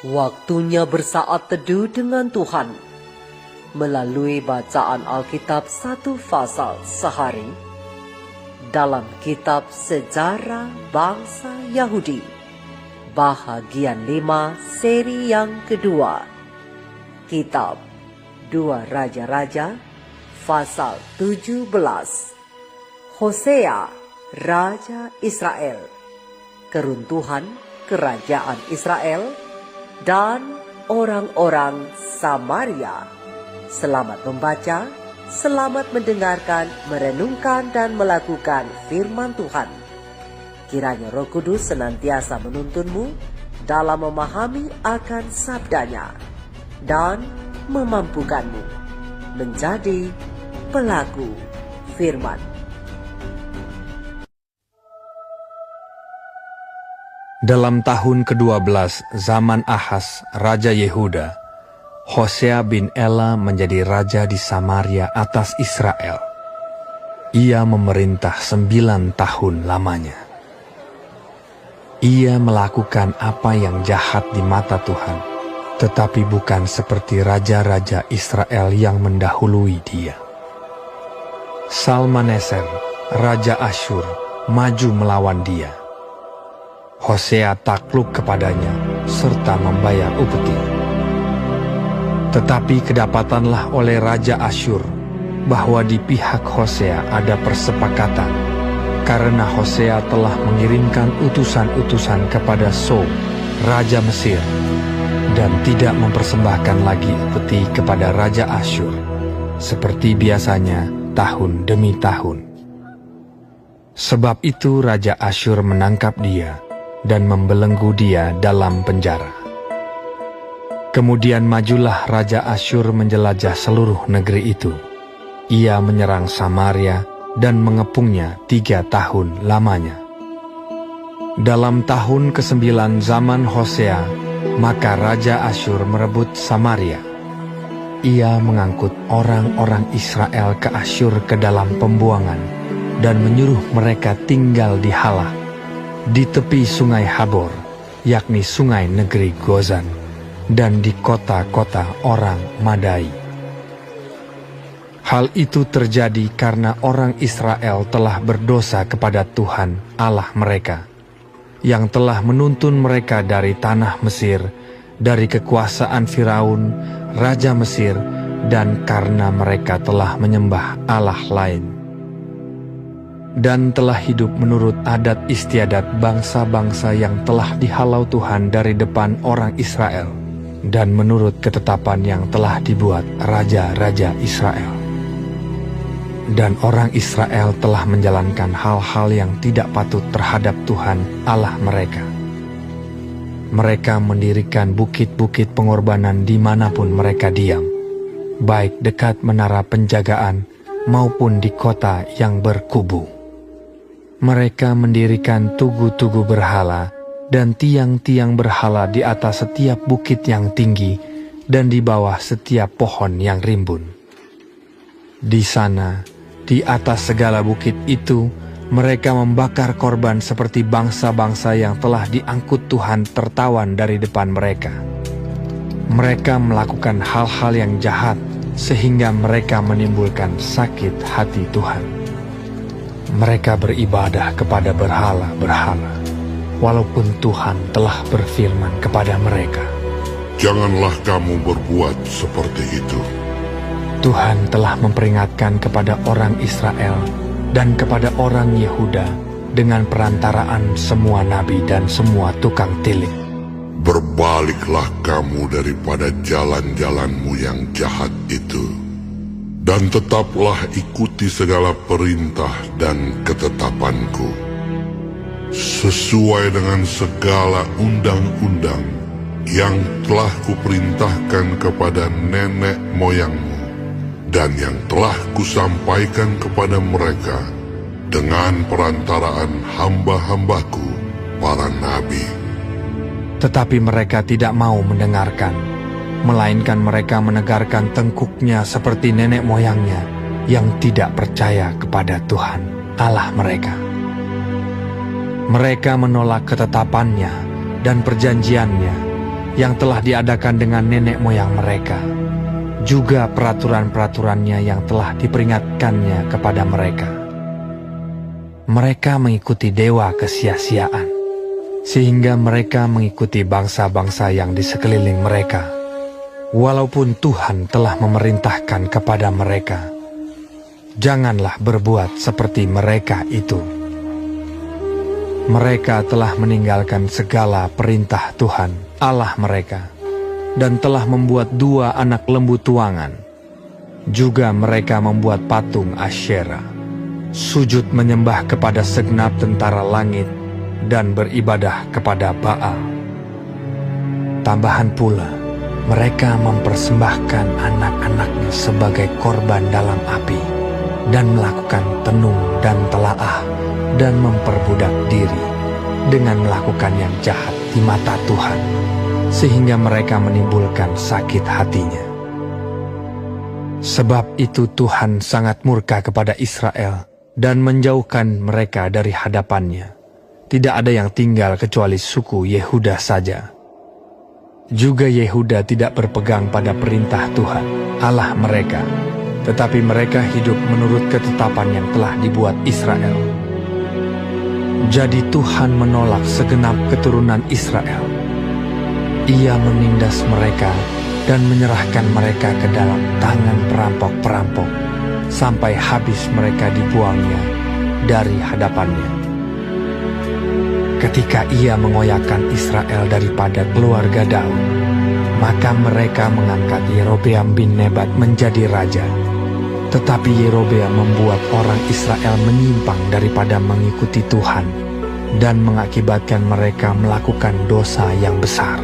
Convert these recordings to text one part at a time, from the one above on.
Waktunya bersaat teduh dengan Tuhan melalui bacaan Alkitab 1 pasal sehari dalam kitab Sejarah Bangsa Yahudi, bahagian 5 seri yang kedua, kitab 2 Raja-Raja pasal 17, Hosea, Raja Israel, keruntuhan kerajaan Israel, dan orang-orang Samaria. Selamat membaca, selamat mendengarkan, merenungkan, dan melakukan firman Tuhan. Kiranya Roh Kudus senantiasa menuntunmu dalam memahami akan sabdanya dan memampukanmu menjadi pelaku firman. Dalam tahun ke-12 zaman Ahaz, Raja Yehuda, Hosea bin Ela menjadi raja di Samaria atas Israel. Ia memerintah 9 tahun lamanya. Ia melakukan apa yang jahat di mata Tuhan, tetapi bukan seperti raja-raja Israel yang mendahului dia. Salmaneser, Raja Asyur, maju melawan dia. Hosea takluk kepadanya serta membayar upeti. Tetapi kedapatanlah oleh Raja Asyur bahwa di pihak Hosea ada persepakatan, karena Hosea telah mengirimkan utusan-utusan kepada So, Raja Mesir, dan tidak mempersembahkan lagi upeti kepada Raja Asyur, seperti biasanya tahun demi tahun. Sebab itu Raja Asyur menangkap dia dan membelenggu dia dalam penjara. Kemudian majulah Raja Asyur menjelajah seluruh negeri itu. Ia menyerang Samaria dan mengepungnya 3 tahun lamanya. Dalam tahun ke-9 zaman Hosea, maka Raja Asyur merebut Samaria. Ia mengangkut orang-orang Israel ke Asyur ke dalam pembuangan dan menyuruh mereka tinggal di Halah, di tepi sungai Habor, yakni sungai negeri Gozan, dan di kota-kota orang Madai. Hal itu terjadi karena orang Israel telah berdosa kepada Tuhan Allah mereka, yang telah menuntun mereka dari tanah Mesir, dari kekuasaan Firaun, Raja Mesir, dan karena mereka telah menyembah Allah lain, dan telah hidup menurut adat istiadat bangsa-bangsa yang telah dihalau Tuhan dari depan orang Israel, dan menurut ketetapan yang telah dibuat raja-raja Israel. Dan orang Israel telah menjalankan hal-hal yang tidak patut terhadap Tuhan Allah mereka. Mereka mendirikan bukit-bukit pengorbanan dimanapun mereka diam, baik dekat menara penjagaan maupun di kota yang berkubu. Mereka mendirikan tugu-tugu berhala dan tiang-tiang berhala di atas setiap bukit yang tinggi dan di bawah setiap pohon yang rimbun. Di sana, di atas segala bukit itu, mereka membakar korban seperti bangsa-bangsa yang telah diangkut Tuhan tertawan dari depan mereka. Mereka melakukan hal-hal yang jahat sehingga mereka menimbulkan sakit hati Tuhan. Mereka beribadah kepada berhala-berhala, walaupun Tuhan telah berfirman kepada mereka, "Janganlah kamu berbuat seperti itu." Tuhan telah memperingatkan kepada orang Israel dan kepada orang Yehuda dengan perantaraan semua nabi dan semua tukang tilik. Berbaliklah kamu daripada jalan-jalanmu yang jahat itu, dan tetaplah ikuti segala perintah dan ketetapanku, sesuai dengan segala undang-undang yang telah kuperintahkan kepada nenek moyangmu, dan yang telah kusampaikan kepada mereka dengan perantaraan hamba-hambaku, para nabi. Tetapi mereka tidak mau mendengarkan, melainkan mereka menegarkan tengkuknya seperti nenek moyangnya yang tidak percaya kepada Tuhan Allah mereka. Mereka menolak ketetapannya dan perjanjiannya, yang telah diadakan dengan nenek moyang mereka, juga peraturan-peraturannya yang telah diperingatkannya kepada mereka. Mereka mengikuti dewa kesia-siaan, sehingga mereka mengikuti bangsa-bangsa yang di sekeliling mereka, walaupun Tuhan telah memerintahkan kepada mereka, janganlah berbuat seperti mereka itu. Mereka telah meninggalkan segala perintah Tuhan, Allah mereka, dan telah membuat 2 anak lembu tuangan. Juga mereka membuat patung Asyera, sujud menyembah kepada segenap tentara langit, dan beribadah kepada Baal. Tambahan pula, mereka mempersembahkan anak-anaknya sebagai korban dalam api, dan melakukan tenung dan telaah, dan memperbudak diri dengan melakukan yang jahat di mata Tuhan, sehingga mereka menimbulkan sakit hatinya. Sebab itu Tuhan sangat murka kepada Israel dan menjauhkan mereka dari hadapannya. Tidak ada yang tinggal kecuali suku Yehuda saja. Juga Yehuda tidak berpegang pada perintah Tuhan, Allah mereka, tetapi mereka hidup menurut ketetapan yang telah dibuat Israel. Jadi Tuhan menolak segenap keturunan Israel. Ia menindas mereka dan menyerahkan mereka ke dalam tangan perampok-perampok, sampai habis mereka dibuangnya dari hadapannya. Ketika ia mengoyakkan Israel daripada keluarga Daud, maka mereka mengangkat Yerobeam bin Nebat menjadi raja. Tetapi Yerobeam membuat orang Israel menyimpang daripada mengikuti Tuhan, dan mengakibatkan mereka melakukan dosa yang besar.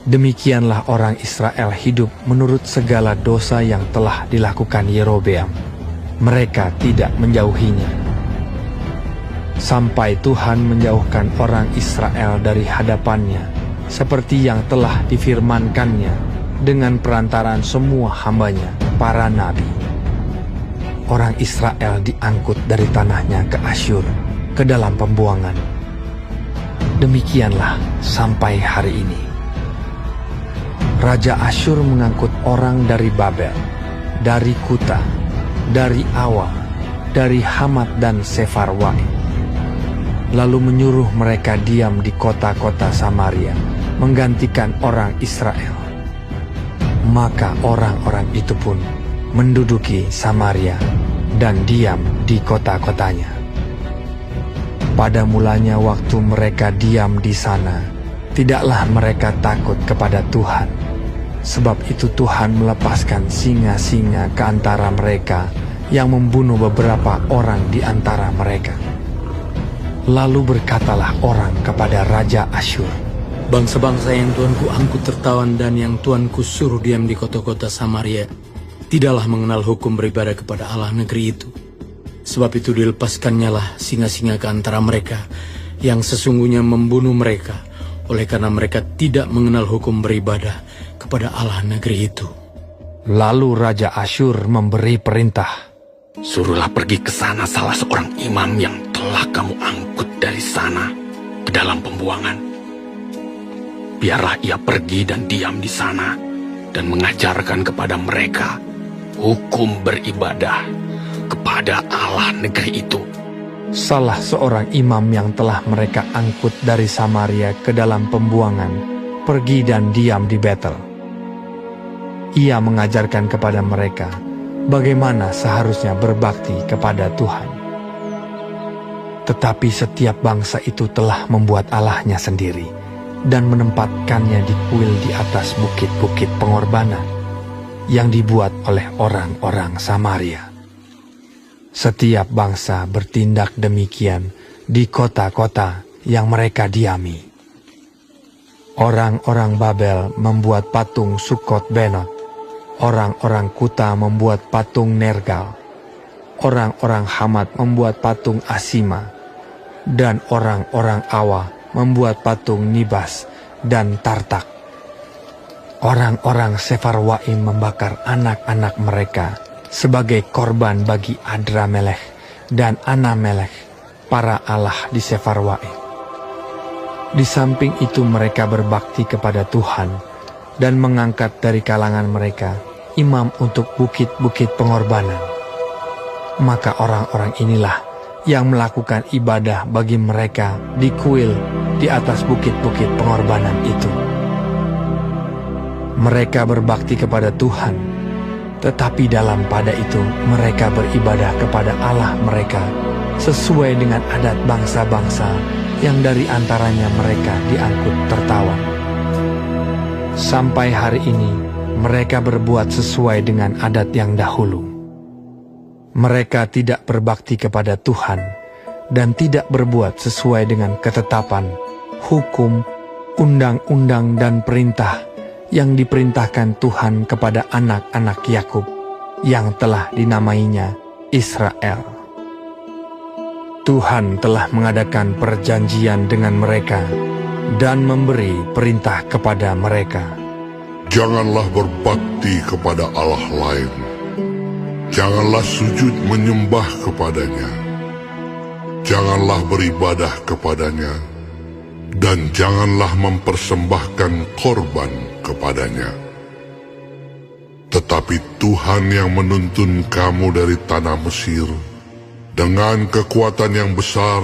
Demikianlah orang Israel hidup menurut segala dosa yang telah dilakukan Yerobeam. Mereka tidak menjauhinya, sampai Tuhan menjauhkan orang Israel dari hadapannya, seperti yang telah difirmankannya dengan perantaraan semua hambanya, para nabi. Orang Israel diangkut dari tanahnya ke Asyur, ke dalam pembuangan. Demikianlah sampai hari ini. Raja Asyur mengangkut orang dari Babel, dari Kuta, dari Awa, dari Hamat dan Sefarwaim, lalu menyuruh mereka diam di kota-kota Samaria, menggantikan orang Israel. Maka orang-orang itu pun menduduki Samaria dan diam di kota-kotanya. Pada mulanya waktu mereka diam di sana, tidaklah mereka takut kepada Tuhan. Sebab itu Tuhan melepaskan singa-singa ke antara mereka yang membunuh beberapa orang di antara mereka. Lalu berkatalah orang kepada Raja Asyur, bangsa-bangsa yang Tuanku angkut tertawan dan yang Tuanku suruh diam di kota-kota Samaria tidaklah mengenal hukum beribadah kepada Allah negeri itu. Sebab itu dilepaskannyalah singa-singa ke antara mereka yang sesungguhnya membunuh mereka, oleh karena mereka tidak mengenal hukum beribadah kepada Allah negeri itu. Lalu Raja Asyur memberi perintah, suruhlah pergi ke sana salah seorang imam yang telah kamu angkut dari sana ke dalam pembuangan. Biarlah ia pergi dan diam di sana dan mengajarkan kepada mereka hukum beribadah kepada Allah negeri itu. Salah seorang imam yang telah mereka angkut dari Samaria ke dalam pembuangan pergi dan diam di Betel. Ia mengajarkan kepada mereka bagaimana seharusnya berbakti kepada Tuhan. Tetapi setiap bangsa itu telah membuat Allahnya sendiri dan menempatkannya di kuil di atas bukit-bukit pengorbanan yang dibuat oleh orang-orang Samaria. Setiap bangsa bertindak demikian di kota-kota yang mereka diami. Orang-orang Babel membuat patung Sukot Benot, orang-orang Kuta membuat patung Nergal, orang-orang Hamat membuat patung Asima, dan orang-orang Awa membuat patung Nibas dan Tartak. Orang-orang Sefarwaim membakar anak-anak mereka sebagai korban bagi Adramelech dan Anamelech, para allah di Sefarwaim. Di samping itu mereka berbakti kepada Tuhan dan mengangkat dari kalangan mereka imam untuk bukit-bukit pengorbanan. Maka orang-orang inilah yang melakukan ibadah bagi mereka di kuil di atas bukit-bukit pengorbanan itu. Mereka berbakti kepada Tuhan, tetapi dalam pada itu mereka beribadah kepada Allah mereka sesuai dengan adat bangsa-bangsa yang dari antaranya mereka diangkut tertawan. Sampai hari ini mereka berbuat sesuai dengan adat yang dahulu. Mereka tidak berbakti kepada Tuhan dan tidak berbuat sesuai dengan ketetapan, hukum, undang-undang dan perintah yang diperintahkan Tuhan kepada anak-anak Yakub yang telah dinamainya Israel. Tuhan telah mengadakan perjanjian dengan mereka dan memberi perintah kepada mereka. Janganlah berbakti kepada Allah lain. Janganlah sujud menyembah kepadanya. Janganlah beribadah kepadanya. Dan janganlah mempersembahkan korban kepadanya. Tetapi Tuhan yang menuntun kamu dari tanah Mesir dengan kekuatan yang besar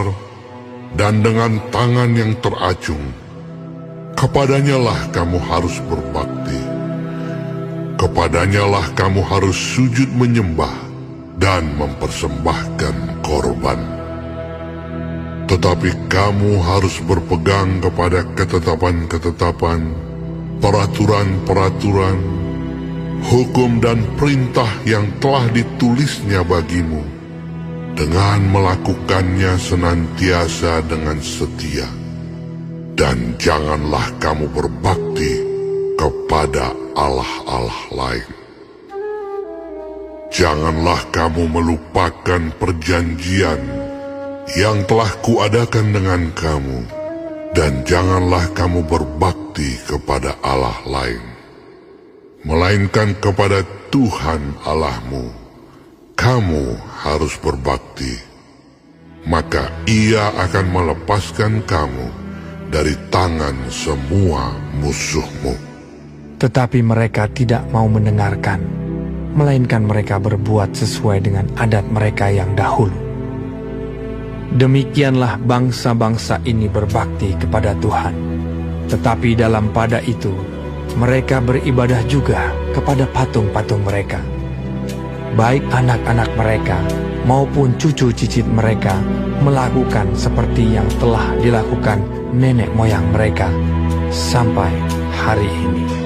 dan dengan tangan yang teracung, kepadanyalah kamu harus berbakti. Kepadanyalah kamu harus sujud menyembah dan mempersembahkan korban. Tetapi kamu harus berpegang kepada ketetapan-ketetapan, peraturan-peraturan, hukum dan perintah yang telah ditulisnya bagimu, dengan melakukannya senantiasa dengan setia. Dan janganlah kamu berbakti kepada allah-allah lain. Janganlah kamu melupakan perjanjian yang telah kuadakan dengan kamu, dan janganlah kamu berbakti kepada allah lain, melainkan kepada Tuhan Allahmu kamu harus berbakti. Maka Ia akan melepaskan kamu dari tangan semua musuhmu. Tetapi mereka tidak mau mendengarkan, melainkan mereka berbuat sesuai dengan adat mereka yang dahulu. Demikianlah bangsa-bangsa ini berbakti kepada Tuhan. Tetapi dalam pada itu, mereka beribadah juga kepada patung-patung mereka. Baik anak-anak mereka maupun cucu cicit mereka melakukan seperti yang telah dilakukan nenek moyang mereka sampai hari ini.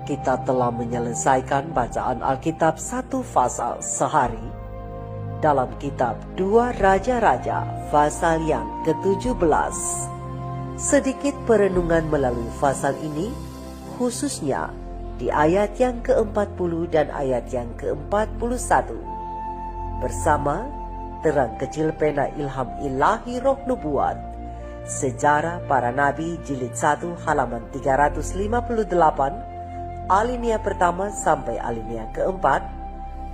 Kita telah menyelesaikan bacaan Alkitab 1 pasal sehari dalam kitab 2 Raja-Raja pasal yang ke-17. Sedikit perenungan melalui pasal ini, khususnya di ayat yang ke-40 dan ayat yang ke-41. Bersama Terang Kecil Pena Ilham Ilahi Roh Nubuat, Sejarah Para Nabi Jilid 1 halaman 358, alinea pertama sampai alinea keempat,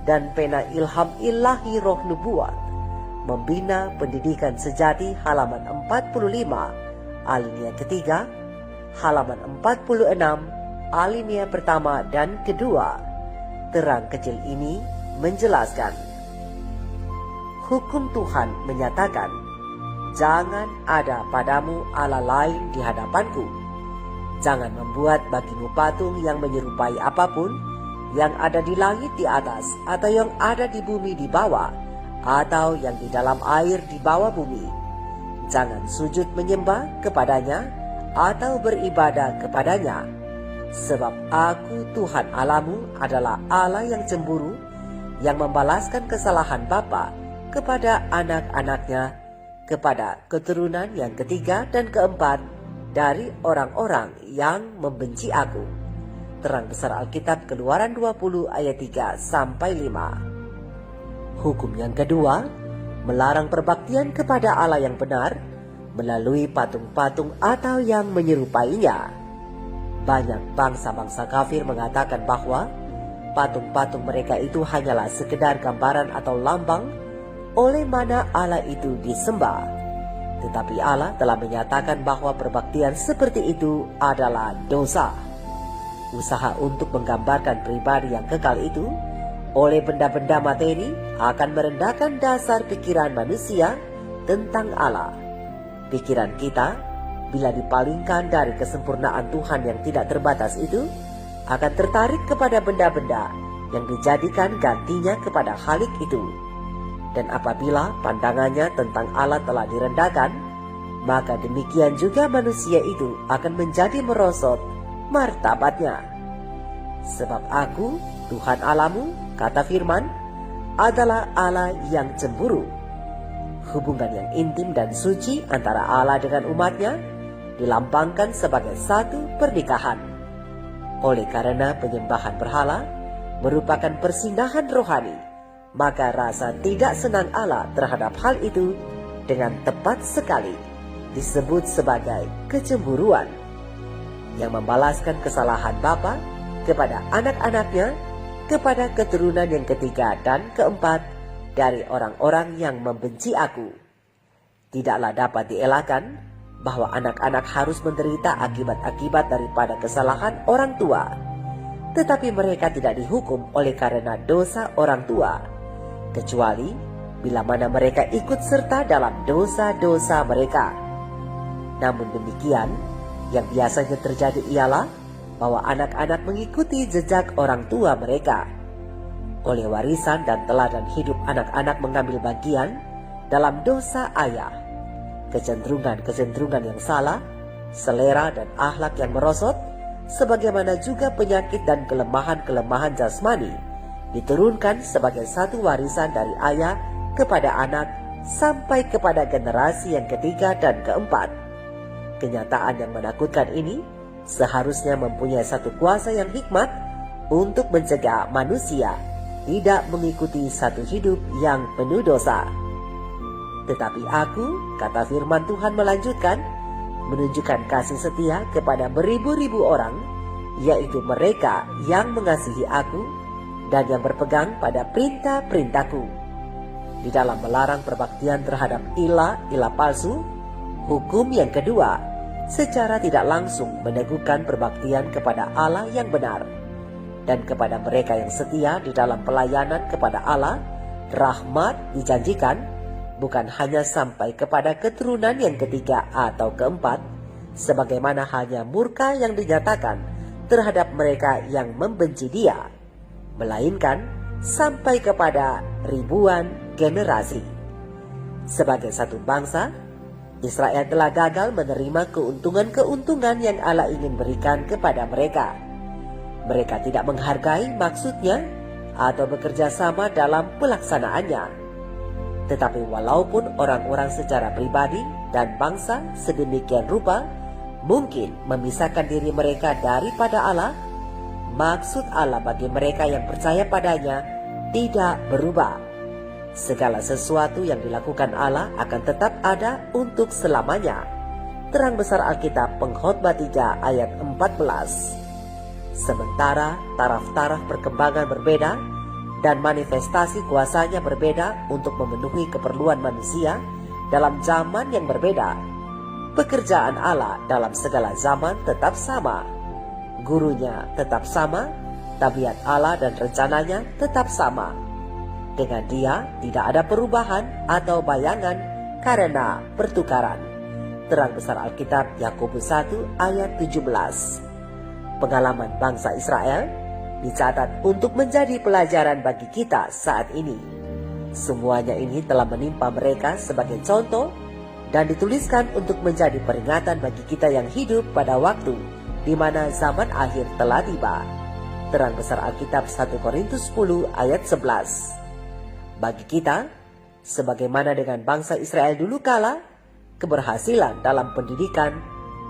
dan Pena Ilham Ilahi Roh Nubuat, Membina Pendidikan Sejati halaman 45, alinea ketiga, halaman 46, alinea pertama dan kedua. Terang kecil ini menjelaskan, hukum Tuhan menyatakan, jangan ada padamu Allah lain di hadapanku. Jangan membuat bagimu patung yang menyerupai apapun yang ada di langit di atas, atau yang ada di bumi di bawah, atau yang di dalam air di bawah bumi. Jangan sujud menyembah kepadanya atau beribadah kepadanya. Sebab aku Tuhan Allahmu adalah Allah yang cemburu, yang membalaskan kesalahan bapa kepada anak-anaknya, kepada keturunan yang ketiga dan keempat dari orang-orang yang membenci aku. Terang besar Alkitab Keluaran 20 ayat 3 sampai 5. Hukum yang kedua, melarang perbaktian kepada Allah yang benar melalui patung-patung atau yang menyerupainya. Banyak bangsa-bangsa kafir mengatakan bahwa patung-patung mereka itu hanyalah sekedar gambaran atau lambang oleh mana Allah itu disembah. Tetapi Allah telah menyatakan bahwa perbaktian seperti itu adalah dosa. Usaha untuk menggambarkan pribadi yang kekal itu oleh benda-benda materi akan merendahkan dasar pikiran manusia tentang Allah. Pikiran kita, bila dipalingkan dari kesempurnaan Tuhan yang tidak terbatas itu, akan tertarik kepada benda-benda yang dijadikan gantinya kepada Khalik itu. Dan apabila pandangannya tentang Allah telah direndahkan, maka demikian juga manusia itu akan menjadi merosot martabatnya. Sebab aku, Tuhan Allahmu, kata firman, adalah Allah yang cemburu. Hubungan yang intim dan suci antara Allah dengan umatnya dilambangkan sebagai satu pernikahan. Oleh karena penyembahan berhala merupakan persindahan rohani, maka rasa tidak senang Allah terhadap hal itu dengan tepat sekali disebut sebagai kecemburuan, yang membalaskan kesalahan bapa kepada anak-anaknya, kepada keturunan yang ketiga dan keempat dari orang-orang yang membenci aku. Tidaklah dapat dielakkan bahwa anak-anak harus menderita akibat-akibat daripada kesalahan orang tua, tetapi mereka tidak dihukum oleh karena dosa orang tua, kecuali bila mana mereka ikut serta dalam dosa-dosa mereka. Namun demikian, yang biasanya terjadi ialah bahwa anak-anak mengikuti jejak orang tua mereka. Oleh warisan dan teladan hidup anak-anak mengambil bagian dalam dosa ayah. Kecenderungan-kecenderungan yang salah, selera dan akhlak yang merosot, sebagaimana juga penyakit dan kelemahan-kelemahan jasmani, diturunkan sebagai satu warisan dari ayah kepada anak sampai kepada generasi yang ketiga dan keempat. Kenyataan yang menakutkan ini seharusnya mempunyai satu kuasa yang hikmat untuk mencegah manusia tidak mengikuti satu hidup yang penuh dosa. Tetapi aku, kata firman Tuhan melanjutkan, menunjukkan kasih setia kepada beribu-ribu orang, yaitu mereka yang mengasihi aku dan yang berpegang pada perintah-perintahku. Di dalam melarang perbaktian terhadap ilah palsu, hukum yang kedua secara tidak langsung meneguhkan perbaktian kepada Allah yang benar. Dan kepada mereka yang setia di dalam pelayanan kepada Allah, rahmat dijanjikan bukan hanya sampai kepada keturunan yang ketiga atau keempat, sebagaimana hanya murka yang dinyatakan terhadap mereka yang membenci Dia, melainkan sampai kepada ribuan generasi. Sebagai satu bangsa, Israel telah gagal menerima keuntungan-keuntungan yang Allah ingin berikan kepada mereka. Mereka tidak menghargai maksudnya atau bekerja sama dalam pelaksanaannya. Tetapi walaupun orang-orang secara pribadi dan bangsa sedemikian rupa mungkin memisahkan diri mereka daripada Allah, maksud Allah bagi mereka yang percaya padanya tidak berubah. Segala sesuatu yang dilakukan Allah akan tetap ada untuk selamanya. Terang besar Alkitab Pengkhotbah 3 ayat 14. Sementara taraf-taraf perkembangan berbeda dan manifestasi kuasanya berbeda untuk memenuhi keperluan manusia dalam zaman yang berbeda, pekerjaan Allah dalam segala zaman tetap sama. Gurunya tetap sama, tabiat Allah dan rencananya tetap sama. Dengan Dia tidak ada perubahan atau bayangan karena pertukaran. Terang besar Alkitab Yakobus 1 ayat 17. Pengalaman bangsa Israel dicatat untuk menjadi pelajaran bagi kita saat ini. Semuanya ini telah menimpa mereka sebagai contoh dan dituliskan untuk menjadi peringatan bagi kita yang hidup pada waktu di mana zaman akhir telah tiba. Terang besar Alkitab 1 Korintus 10 ayat 11. Bagi kita, sebagaimana dengan bangsa Israel dulu kala, keberhasilan dalam pendidikan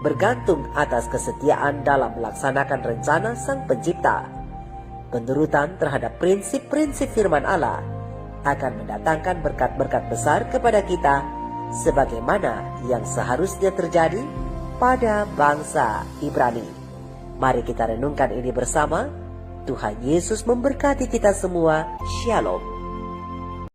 bergantung atas kesetiaan dalam melaksanakan rencana Sang Pencipta. Penurutan terhadap prinsip-prinsip firman Allah akan mendatangkan berkat-berkat besar kepada kita sebagaimana yang seharusnya terjadi pada bangsa Ibrani. Mari kita renungkan ini bersama. Tuhan Yesus memberkati kita semua. Shalom.